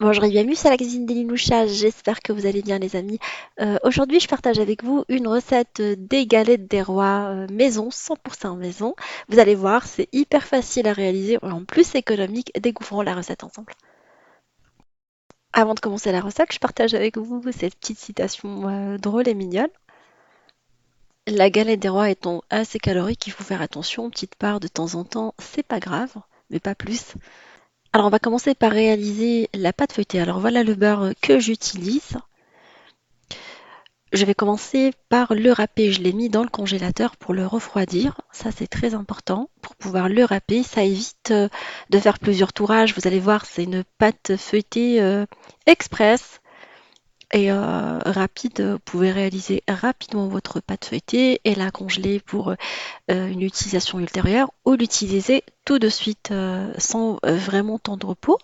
Bonjour et bienvenue sur la cuisine des Linouchas, j'espère que vous allez bien les amis. Aujourd'hui je partage avec vous une recette des galettes des rois maison, 100% maison. Vous allez voir, c'est hyper facile à réaliser et en plus économique. Découvrons la recette ensemble. Avant de commencer la recette, je partage avec vous cette petite citation drôle et mignonne. La galette des rois étant assez calorique, il faut faire attention, petite part de temps en temps, c'est pas grave, mais pas plus. Alors on va commencer par réaliser la pâte feuilletée. Alors voilà le beurre que j'utilise. Je vais commencer par le râper. Je l'ai mis dans le congélateur pour le refroidir. Ça, c'est très important pour pouvoir le râper. Ça évite de faire plusieurs tourages. Vous allez voir, c'est une pâte feuilletée express et rapide. Vous pouvez réaliser rapidement votre pâte feuilletée et la congeler pour une utilisation ultérieure ou l'utiliser tout de suite sans vraiment temps de repos.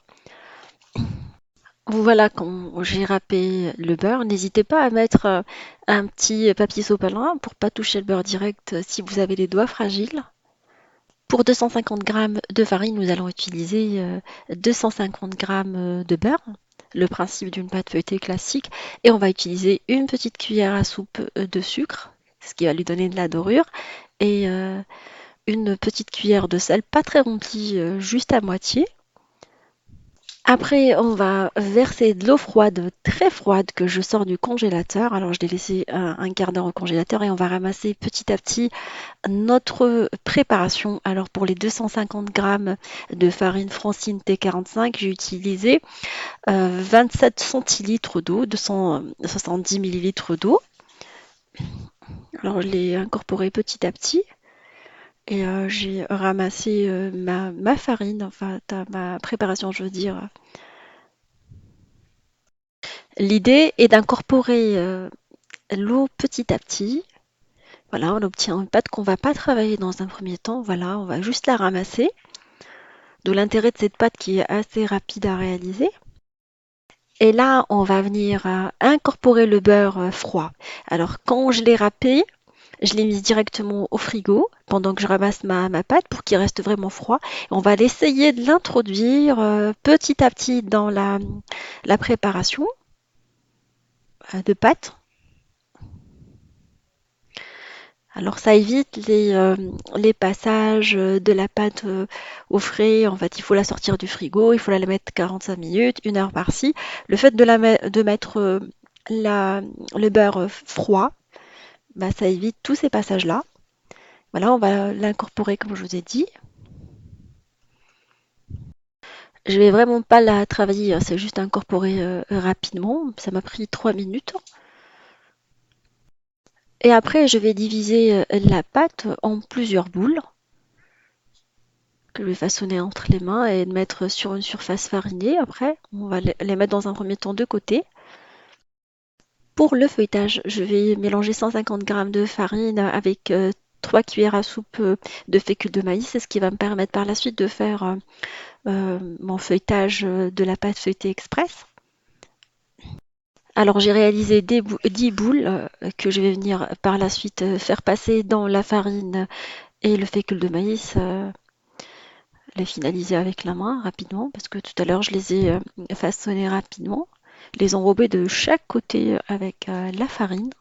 Voilà, quand j'ai râpé le beurre, n'hésitez pas à mettre un petit papier sopalin pour pas toucher le beurre direct si vous avez les doigts fragiles. Pour 250 grammes de farine, nous allons utiliser 250 grammes de beurre, le principe d'une pâte feuilletée classique, et on va utiliser une petite cuillère à soupe de sucre, ce qui va lui donner de la dorure, et une petite cuillère de sel, pas très remplie, juste à moitié. Après, on va verser de l'eau froide, très froide, que je sors du congélateur. Alors, je l'ai laissé un quart d'heure au congélateur et on va ramasser petit à petit notre préparation. Alors, pour les 250 grammes de farine Francine T45, j'ai utilisé 27 centilitres d'eau, 270 millilitres d'eau. Alors, je l'ai incorporé petit à petit. Et j'ai ramassé ma farine, enfin ma préparation, je veux dire. L'idée est d'incorporer l'eau petit à petit. Voilà, on obtient une pâte qu'on va pas travailler dans un premier temps. Voilà, on va juste la ramasser. D'où l'intérêt de cette pâte qui est assez rapide à réaliser. Et là, on va venir incorporer le beurre froid. Alors, quand je l'ai râpé, je l'ai mis directement au frigo pendant que je ramasse ma pâte pour qu'il reste vraiment froid. Et on va essayer de l'introduire petit à petit dans la préparation de pâte. Alors ça évite les passages de la pâte au frais. En fait, il faut la sortir du frigo, il faut la mettre 45 minutes, 1 heure par-ci. Le fait de mettre le beurre froid, bah, ça évite tous ces passages-là. Voilà, on va l'incorporer comme je vous ai dit. Je vais vraiment pas la travailler, hein, c'est juste incorporer rapidement. Ça m'a pris 3 minutes. Et après, je vais diviser la pâte en plusieurs boules que je vais façonner entre les mains et mettre sur une surface farinée. Après, on va les mettre dans un premier temps de côté. Pour le feuilletage, je vais mélanger 150 grammes de farine avec 3 cuillères à soupe de fécule de maïs. C'est ce qui va me permettre par la suite de faire mon feuilletage de la pâte feuilletée express. Alors j'ai réalisé 10 boules que je vais venir par la suite faire passer dans la farine et le fécule de maïs. Les finaliser avec la main rapidement parce que tout à l'heure je les ai façonnés rapidement, les enrober de chaque côté avec la farine.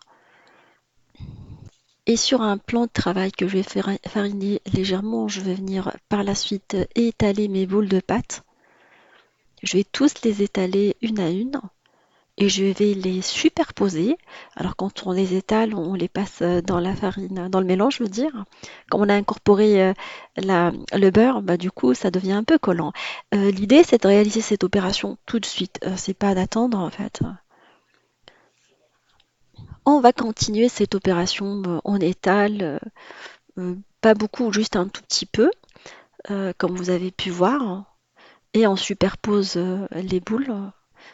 Et sur un plan de travail que je vais faire fariner légèrement, je vais venir par la suite étaler mes boules de pâte. Je vais tous les étaler une à une et je vais les superposer. Alors quand on les étale, on les passe dans la farine, dans le mélange, je veux dire. Quand on a incorporé le beurre, bah, du coup, ça devient un peu collant. L'idée, c'est de réaliser cette opération tout de suite. C'est pas d'attendre, en fait. On va continuer cette opération. On étale, pas beaucoup, juste un tout petit peu, comme vous avez pu voir. Et on superpose les boules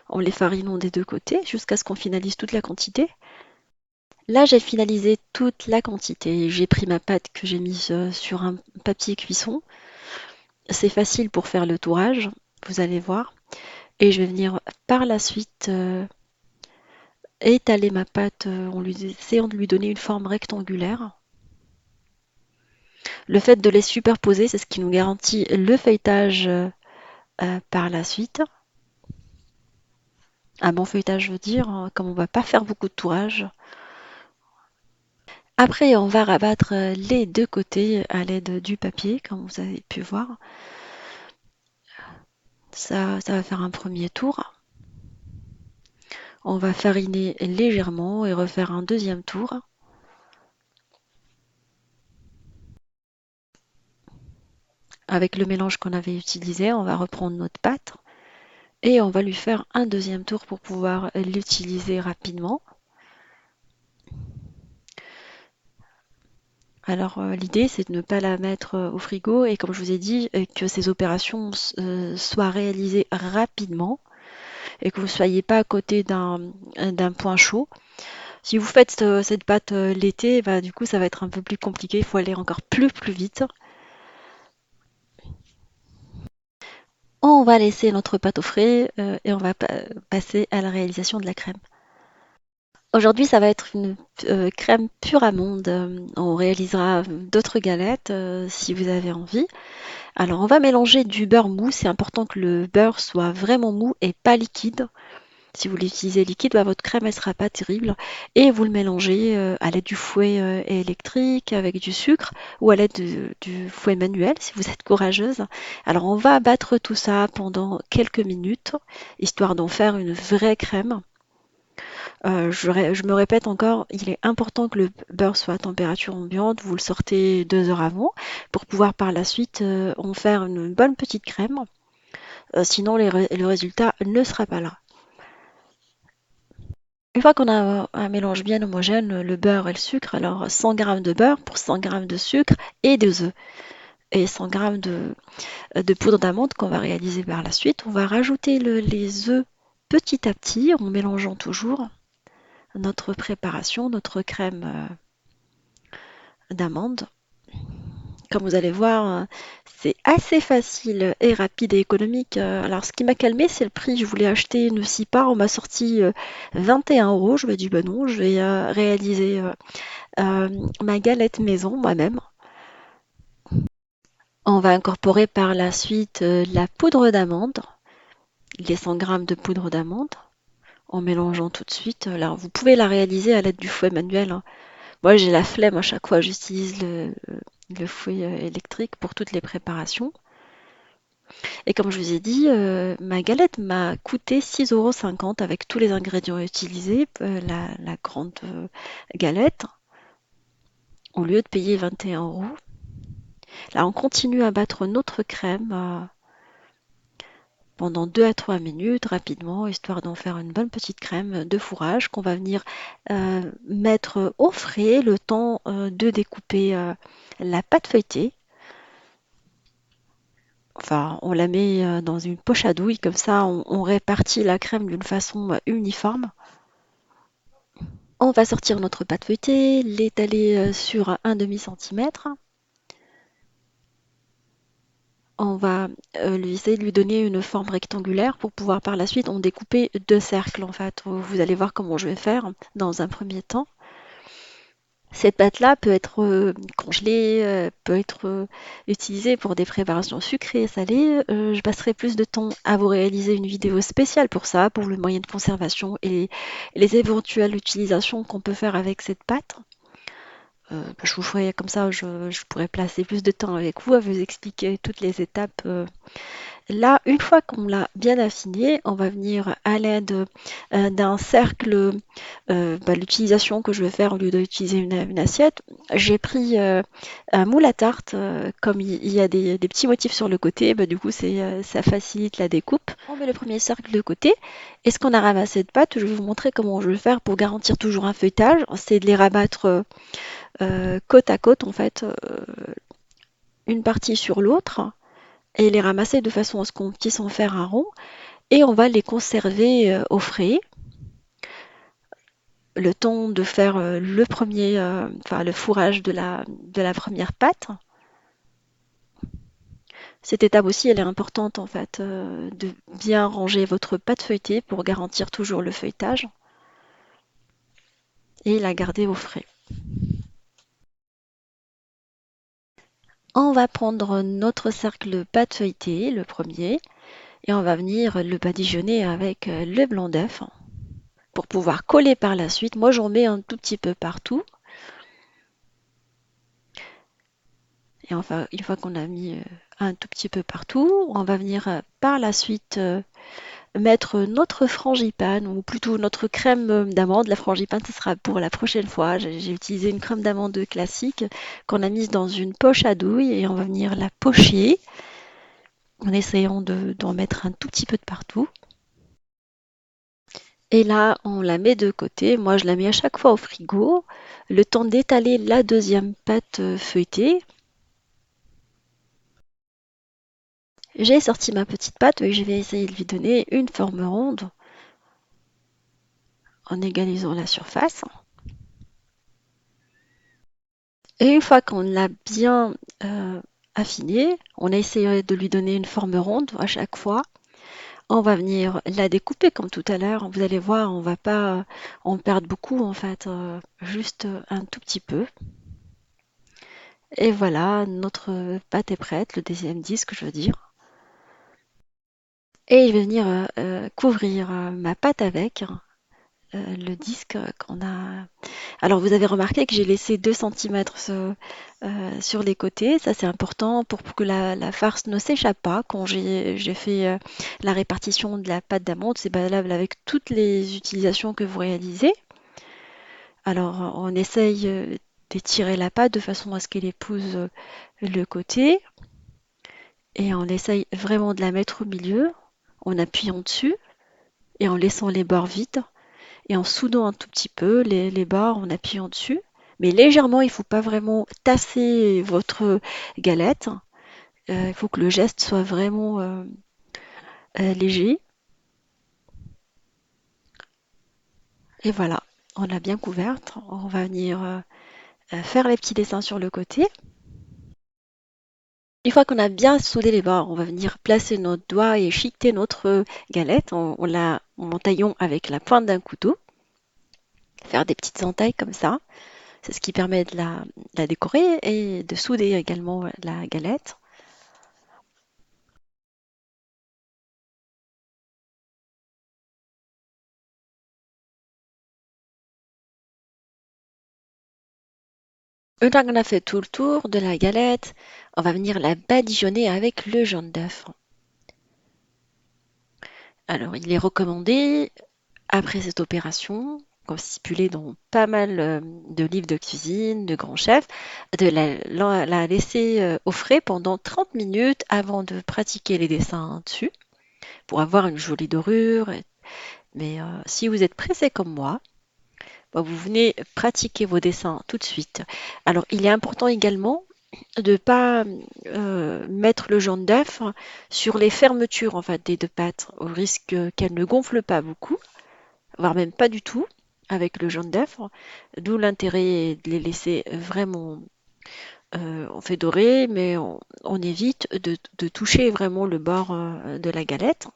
en les farinant des deux côtés jusqu'à ce qu'on finalise toute la quantité. Là, j'ai finalisé toute la quantité. J'ai pris ma pâte que j'ai mise sur un papier cuisson. C'est facile pour faire le tourage, vous allez voir. Et je vais venir par la suite étaler ma pâte en essayant de lui donner une forme rectangulaire. Le fait de les superposer, c'est ce qui nous garantit le feuilletage par la suite. Un bon feuilletage veut dire, comme on va pas faire beaucoup de tourage. Après, on va rabattre les deux côtés à l'aide du papier, comme vous avez pu voir. Ça va faire un premier tour. On va fariner légèrement et refaire un deuxième tour. Avec le mélange qu'on avait utilisé, on va reprendre notre pâte et on va lui faire un deuxième tour pour pouvoir l'utiliser rapidement. Alors l'idée c'est de ne pas la mettre au frigo et comme je vous ai dit, que ces opérations soient réalisées rapidement et que vous ne soyez pas à côté d'un point chaud. Si vous faites cette pâte l'été, bah, du coup ça va être un peu plus compliqué, il faut aller encore plus vite. On va laisser notre pâte au frais et on va passer à la réalisation de la crème. Aujourd'hui, ça va être une crème pure amande. On réalisera d'autres galettes si vous avez envie. Alors, on va mélanger du beurre mou. C'est important que le beurre soit vraiment mou et pas liquide. Si vous l'utilisez liquide, bah, votre crème elle sera pas terrible. Et vous le mélangez à l'aide du fouet électrique avec du sucre ou à l'aide du fouet manuel si vous êtes courageuse. Alors, on va battre tout ça pendant quelques minutes, histoire d'en faire une vraie crème. Je me répète encore, il est important que le beurre soit à température ambiante. Vous le sortez 2 heures avant pour pouvoir par la suite en faire une bonne petite crème. Sinon, le résultat ne sera pas là. Une fois qu'on a un mélange bien homogène, le beurre et le sucre, alors 100 g de beurre pour 100 g de sucre et 2 œufs. Et 100 g de poudre d'amande qu'on va réaliser par la suite. On va rajouter les œufs petit à petit en mélangeant toujours notre préparation, notre crème d'amande. Comme vous allez voir, c'est assez facile et rapide et économique. Alors, ce qui m'a calmé, c'est le prix. Je voulais acheter une 6 parts. On m'a sorti 21 euros. Je me dis, bah non, je vais réaliser euh, ma galette maison moi-même. On va incorporer par la suite la poudre d'amande, les 100 grammes de poudre d'amande, en mélangeant tout de suite. Alors, vous pouvez la réaliser à l'aide du fouet manuel, hein. Moi, j'ai la flemme à chaque fois. J'utilise le fouet électrique pour toutes les préparations. Et comme je vous ai dit, ma galette m'a coûté 6,50 € avec tous les ingrédients utilisés, la grande galette, au lieu de payer 21 euros. Là, on continue à battre notre crème pendant 2 à 3 minutes rapidement, histoire d'en faire une bonne petite crème de fourrage qu'on va venir mettre au frais le temps de découper la pâte feuilletée. Enfin, on la met dans une poche à douille, comme ça on répartit la crème d'une façon uniforme. On va sortir notre pâte feuilletée, l'étaler sur un demi-centimètre. On va essayer de lui donner une forme rectangulaire pour pouvoir par la suite en découper deux cercles en fait. Vous allez voir comment je vais faire dans un premier temps. Cette pâte-là peut être congelée, peut être utilisée pour des préparations sucrées et salées. Je passerai plus de temps à vous réaliser une vidéo spéciale pour ça, pour le moyen de conservation et les éventuelles utilisations qu'on peut faire avec cette pâte. Je vous ferai comme ça, je pourrais placer plus de temps avec vous à vous expliquer toutes les étapes. Là, une fois qu'on l'a bien affiné, on va venir à l'aide d'un cercle, l'utilisation que je vais faire au lieu d'utiliser une assiette. J'ai pris un moule à tarte, comme il y a des petits motifs sur le côté, bah, du coup ça facilite la découpe. On met le premier cercle de côté. Et ce qu'on a ramassé de pâte, je vais vous montrer comment je vais faire pour garantir toujours un feuilletage. C'est de les rabattre côte à côte, en fait, une partie sur l'autre, et les ramasser de façon à ce qu'on puisse en faire un rond. Et on va les conserver au frais, le temps de faire le premier, le fourrage de la première pâte. Cette étape aussi, elle est importante en fait, de bien ranger votre pâte feuilletée pour garantir toujours le feuilletage et la garder au frais. On va prendre notre cercle pâte feuilletée, le premier, Et on va venir le badigeonner avec le blanc d'œuf pour pouvoir coller par la suite. Moi, j'en mets un tout petit peu partout. Et enfin, une fois qu'on a mis un tout petit peu partout, on va venir par la suite mettre notre frangipane ou plutôt notre crème d'amande. La frangipane, ce sera pour la prochaine fois. J'ai utilisé une crème d'amande classique qu'on a mise dans une poche à douille et on va venir la pocher en essayant d'en mettre un tout petit peu de partout. Et là, on la met de côté. Moi, je la mets à chaque fois au frigo, le temps d'étaler la deuxième pâte feuilletée. J'ai sorti ma petite pâte et je vais essayer de lui donner une forme ronde en égalisant la surface. Et une fois qu'on l'a bien affinée, on a essayé de lui donner une forme ronde à chaque fois. On va venir la découper comme tout à l'heure. Vous allez voir, on va pas en perdre beaucoup en fait, juste un tout petit peu. Et voilà, notre pâte est prête, le deuxième disque, je veux dire. Et je vais venir couvrir ma pâte avec le disque qu'on a. Alors, vous avez remarqué que j'ai laissé 2 centimètres sur les côtés. Ça, c'est important pour que la farce ne s'échappe pas. Quand j'ai fait la répartition de la pâte d'amande, c'est valable avec toutes les utilisations que vous réalisez. Alors, on essaye d'étirer la pâte de façon à ce qu'elle épouse le côté. Et on essaye vraiment de la mettre au milieu, en appuyant dessus et en laissant les bords vides. Et en soudant un tout petit peu les bords en appuyant dessus. Mais légèrement, il ne faut pas vraiment tasser votre galette. Il faut que le geste soit vraiment léger. Et voilà, on l'a bien couverte. On va venir faire les petits dessins sur le côté. Une fois qu'on a bien soudé les bords, on va venir placer notre doigt et échiqueter notre galette en taillant avec la pointe d'un couteau. Faire des petites entailles comme ça. C'est ce qui permet de la décorer et de souder également la galette. Une fois qu'on a fait tout le tour de la galette, on va venir la badigeonner avec le jaune d'œuf. Alors, il est recommandé, après cette opération, comme stipulé dans pas mal de livres de cuisine, de grands chefs, de la laisser au frais pendant 30 minutes avant de pratiquer les dessins dessus, pour avoir une jolie dorure. Mais si vous êtes pressé comme moi, bah, vous venez pratiquer vos dessins tout de suite. Alors, il est important également de ne pas mettre le jaune d'œuf sur les fermetures en fait, des deux pattes, au risque qu'elles ne gonflent pas beaucoup, voire même pas du tout avec le jaune d'œuf, d'où l'intérêt de les laisser vraiment on fait dorer, mais on évite de toucher vraiment le bord de la galette.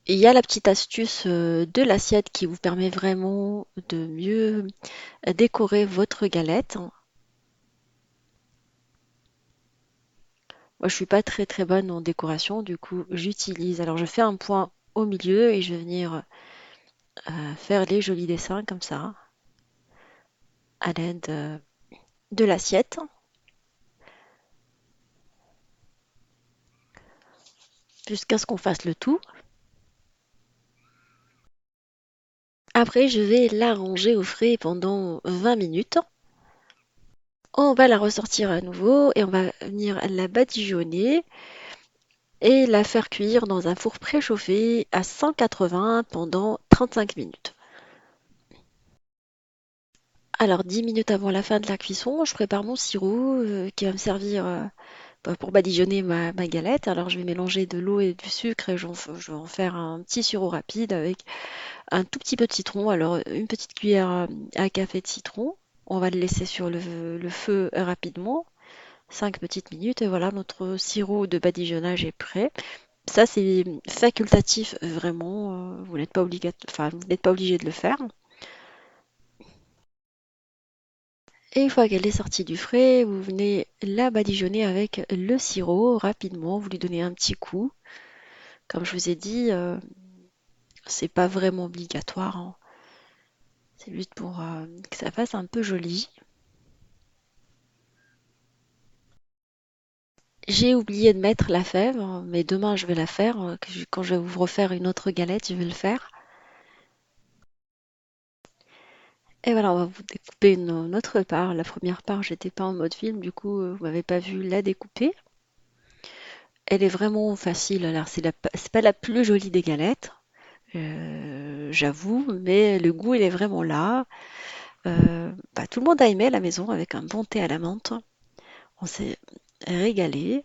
Et il y a la petite astuce de l'assiette qui vous permet vraiment de mieux décorer votre galette. Moi, je suis pas très très bonne en décoration, du coup, j'utilise. Alors, je fais un point au milieu et je vais venir faire les jolis dessins comme ça, à l'aide de l'assiette, jusqu'à ce qu'on fasse le tout. Après, je vais la ranger au frais pendant 20 minutes. On va la ressortir à nouveau et on va venir la badigeonner et la faire cuire dans un four préchauffé à 180 pendant 35 minutes. Alors 10 minutes avant la fin de la cuisson, je prépare mon sirop qui va me servir pour badigeonner ma galette. Alors je vais mélanger de l'eau et du sucre et je vais en faire un petit sirop rapide avec un tout petit peu de citron. Alors une petite cuillère à café de citron. On va le laisser sur le feu rapidement, 5 petites minutes et voilà, notre sirop de badigeonnage est prêt. Ça c'est facultatif vraiment, vous n'êtes pas enfin, vous n'êtes pas obligé de le faire. Et une fois qu'elle est sortie du frais, vous venez la badigeonner avec le sirop rapidement. Vous lui donnez un petit coup. Comme je vous ai dit, c'est pas vraiment obligatoire, hein. C'est juste pour que ça fasse un peu joli. J'ai oublié de mettre la fève, hein, mais demain je vais la faire. Quand je vais vous refaire une autre galette, je vais le faire. Et voilà, on va vous découper une autre part. La première part, j'étais pas en mode film, du coup, vous m'avez pas vu la découper. Elle est vraiment facile. Alors, c'est pas la plus jolie des galettes, j'avoue, mais le goût, il est vraiment là. Bah, tout le monde a aimé à la maison avec un bon thé à la menthe. On s'est régalé.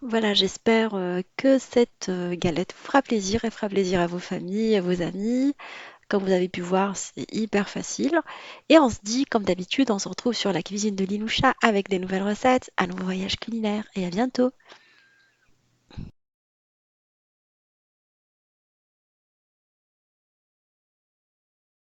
Voilà, j'espère que cette galette vous fera plaisir et fera plaisir à vos familles, à vos amis. Comme vous avez pu voir, c'est hyper facile. Et on se dit, comme d'habitude, on se retrouve sur la cuisine de Liloucha avec des nouvelles recettes, un nouveau voyage culinaire et à bientôt.